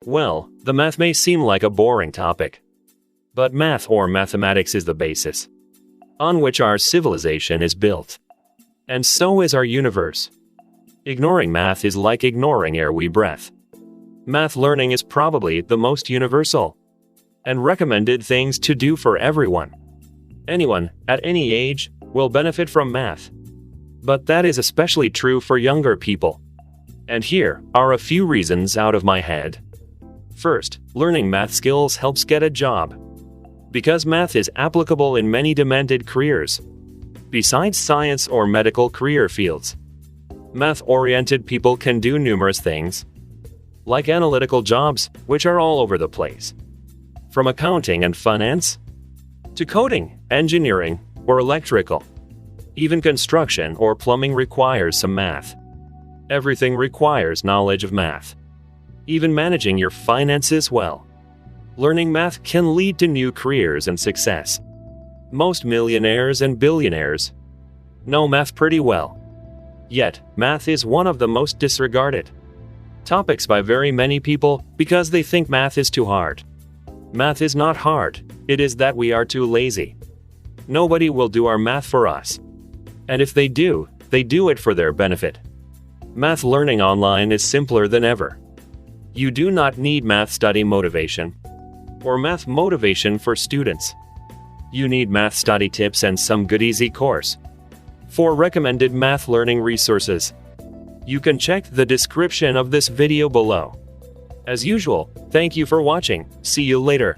Well, the math may seem like a boring topic. But math or mathematics is the basis on which our civilization is built. And so is our universe. Ignoring math is like ignoring air we breathe. Math learning is probably the most universal and recommended things to do for everyone. Anyone, at any age, will benefit from math. But that is especially true for younger people. And here are a few reasons out of my head. First, learning math skills helps get a job. Because math is applicable in many demanded careers. Besides science or medical career fields, math-oriented people can do numerous things, like analytical jobs, which are all over the place. From accounting and finance, to coding, engineering, or electrical. Even construction or plumbing requires some math. Everything requires knowledge of math. Even managing your finances well. Learning math can lead to new careers and success. Most millionaires and billionaires know math pretty well. Yet, math is one of the most disregarded topics by very many people because they think math is too hard. Math is not hard, it is that we are too lazy. Nobody will do our math for us. And if they do it for their benefit. Math learning online is simpler than ever. You do not need math study motivation or math motivation for students. You need math study tips and some good easy course. For recommended math learning resources, you can check the description of this video below. As usual, thank you for watching. See you later.